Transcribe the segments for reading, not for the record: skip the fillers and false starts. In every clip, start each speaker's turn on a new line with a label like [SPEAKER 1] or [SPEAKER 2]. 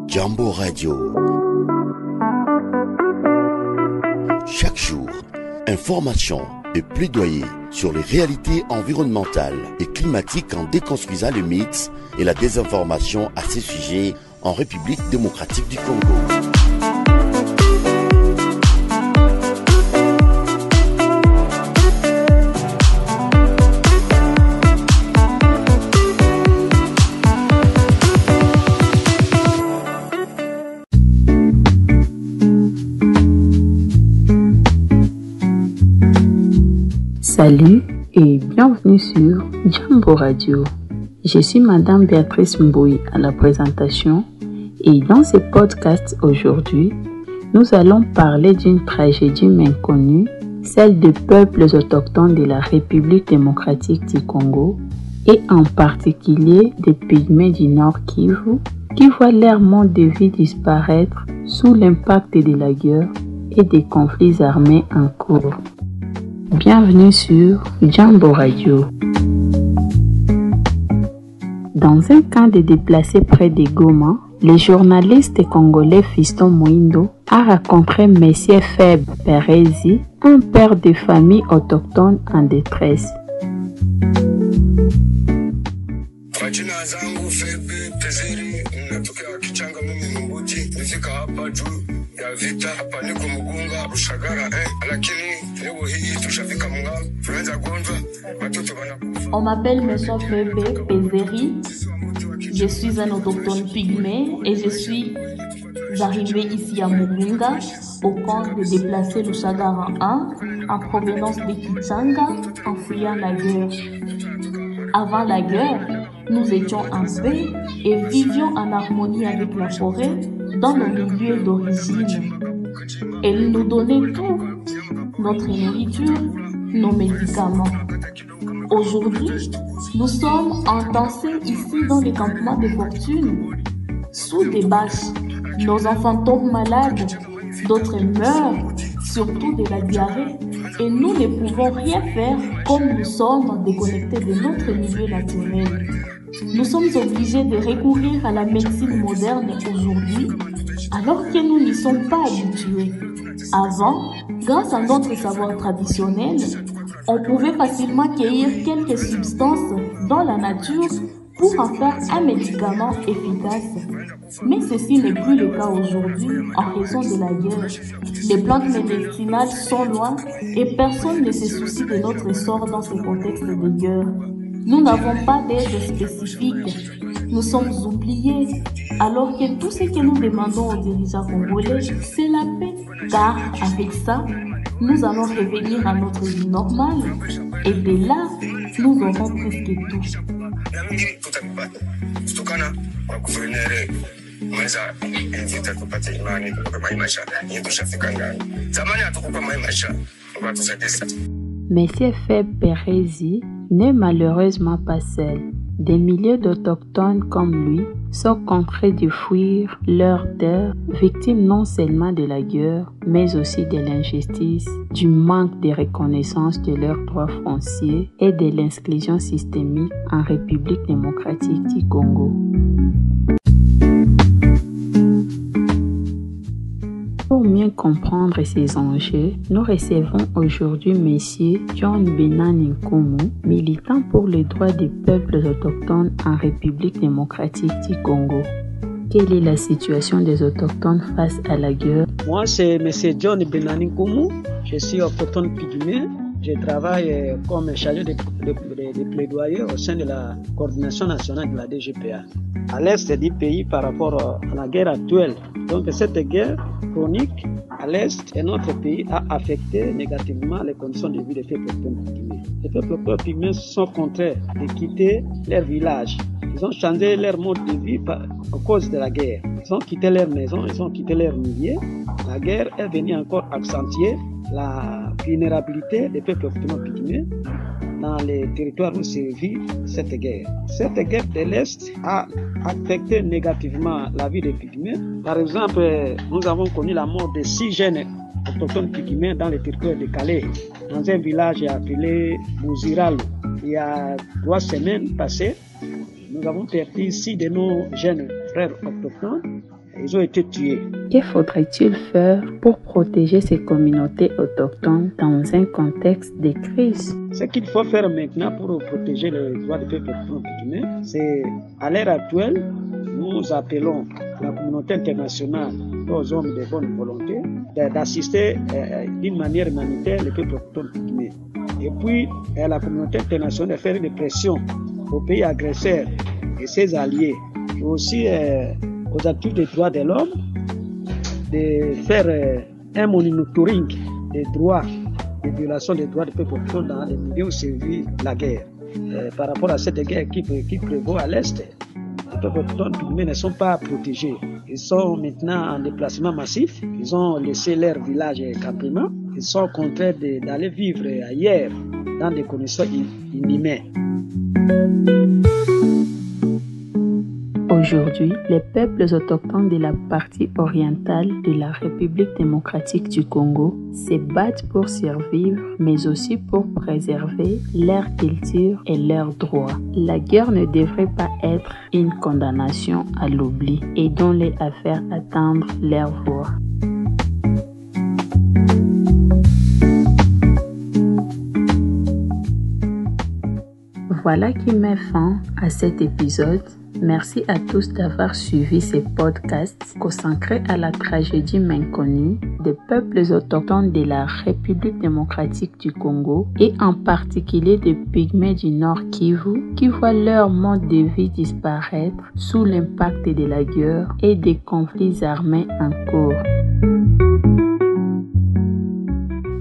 [SPEAKER 1] Jambo Radio. Chaque jour, information et plaidoyer sur les réalités environnementales et climatiques en déconstruisant les mythes et la désinformation à ces sujets en République démocratique du Congo.
[SPEAKER 2] Salut et bienvenue sur Jambo Radio. Je suis Madame Béatrice Mbouy à la présentation et dans ce podcast aujourd'hui, nous allons parler d'une tragédie méconnue, celle des peuples autochtones de la République démocratique du Congo et en particulier des Pygmées du Nord Kivu qui voient leur mode de vie disparaître sous l'impact de la guerre et des conflits armés en cours. Bienvenue sur Jambo Radio. Dans un camp de déplacés près de Goma, le journaliste congolais Fiston Mwindo a rencontré Monsieur Feb Perezi, un père de famille autochtone en détresse.
[SPEAKER 3] On m'appelle Monsieur Febe Pezeri, je suis un autochtone pygmée et je suis arrivé ici à Mugunga au camp de déplacés Lushagara 1 en provenance de Kichanga en fuyant la guerre. Avant la guerre, nous étions en paix et vivions en harmonie avec la forêt dans nos milieux d'origine. Elle nous donnait tout, notre nourriture, nos médicaments. Aujourd'hui, nous sommes entassés ici dans les campements de fortune, sous des bâches. Nos enfants tombent malades, d'autres meurent, surtout de la diarrhée, et nous ne pouvons rien faire comme nous sommes déconnectés de notre milieu naturel. Nous sommes obligés de recourir à la médecine moderne aujourd'hui, alors que nous n'y sommes pas habitués. Avant, grâce à notre savoir traditionnel, on pouvait facilement cueillir quelques substances dans la nature pour en faire un médicament efficace. Mais ceci n'est plus le cas aujourd'hui en raison de la guerre. Les plantes médicinales sont loin et personne ne se soucie de notre sort dans ce contexte de guerre. Nous n'avons pas d'aide spécifique. Nous sommes oubliés, alors que tout ce que nous demandons aux dirigeants congolais, c'est la paix. Car avec ça, nous allons revenir à notre vie normale et de là, nous aurons presque tout.
[SPEAKER 2] Monsieur Feb Perezi n'est malheureusement pas seul. Des milliers d'autochtones comme lui sont contraints de fuir leurs terres, victimes non seulement de la guerre, mais aussi de l'injustice, du manque de reconnaissance de leurs droits fonciers et de l'inclusion systémique en République démocratique du Congo. Pour mieux comprendre ces enjeux, nous recevons aujourd'hui M. John Benani Nkumu, militant pour les droits des peuples autochtones en République démocratique du Congo. Quelle est la situation des autochtones face à la guerre?
[SPEAKER 4] Moi, c'est M. John Benani Nkumu. Je suis autochtone pygmée. Je travaille comme chargé de plaidoyer au sein de la coordination nationale de la DGPA. À l'est du pays par rapport à la guerre actuelle. Donc cette guerre chronique à l'est et notre pays a affecté négativement les conditions de vie des peuples pygmées. Les peuples pygmées sont contraints de quitter leur village. Ils ont changé leur mode de vie à cause de la guerre. Ils ont quitté leur maison, ils ont quitté leur milieu. La guerre est venue encore accentuer la vulnérabilité des peuples pygmées dans les territoires où se vit cette guerre. Cette guerre de l'Est a affecté négativement la vie des pygmées. Par exemple, nous avons connu la mort de 6 jeunes autochtones pygmées dans le territoire de Calais, dans un village appelé Mouziralo. Il y a 3 semaines passées, nous avons perdu 6 de nos jeunes frères autochtones. Ils ont été tués.
[SPEAKER 2] Que faudrait-il faire pour protéger ces communautés autochtones dans un contexte de crise?
[SPEAKER 4] Ce qu'il faut faire maintenant pour protéger les droits des peuples autochtones, c'est à l'heure actuelle, nous appelons la communauté internationale aux hommes de bonne volonté d'assister d'une manière humanitaire les peuples autochtones. Et puis, la communauté internationale de faire des pressions aux pays agresseurs et ses alliés, et aussi aux actifs des droits de l'homme, de faire un monitoring des droits, des violations des droits des peuples autochtones dans les milieux où sévit la guerre. Par rapport à cette guerre qui prévaut à l'Est, les peuples autochtones ne sont pas protégés. Ils sont maintenant en déplacement massif. Ils ont laissé leur village et campement. Ils sont contraints d'aller vivre ailleurs dans des conditions inhumaines.
[SPEAKER 2] Aujourd'hui, les peuples autochtones de la partie orientale de la République démocratique du Congo se battent pour survivre, mais aussi pour préserver leur culture et leurs droits. La guerre ne devrait pas être une condamnation à l'oubli. Aidons-les à faire atteindre leur voix. Voilà qui met fin à cet épisode. Merci à tous d'avoir suivi ces podcasts consacrés à la tragédie méconnue des peuples autochtones de la République démocratique du Congo et en particulier des Pygmées du Nord Kivu qui voient leur mode de vie disparaître sous l'impact de la guerre et des conflits armés en cours.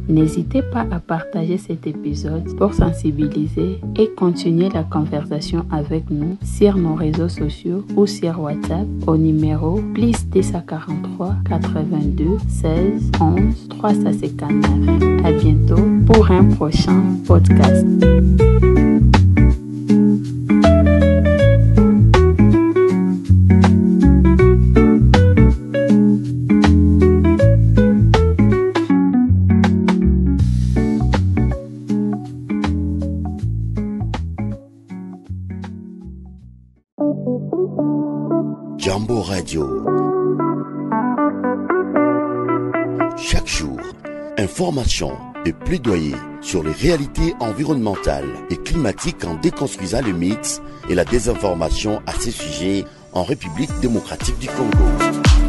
[SPEAKER 2] N'hésitez pas à partager cet épisode pour sensibiliser et continuer la conversation avec nous sur nos réseaux sociaux ou sur WhatsApp au numéro +243 82 16 11 359. À bientôt pour un prochain podcast.
[SPEAKER 1] Jambo Radio. Chaque jour, information et plaidoyer sur les réalités environnementales et climatiques en déconstruisant les mythes et la désinformation à ces sujets en République démocratique du Congo.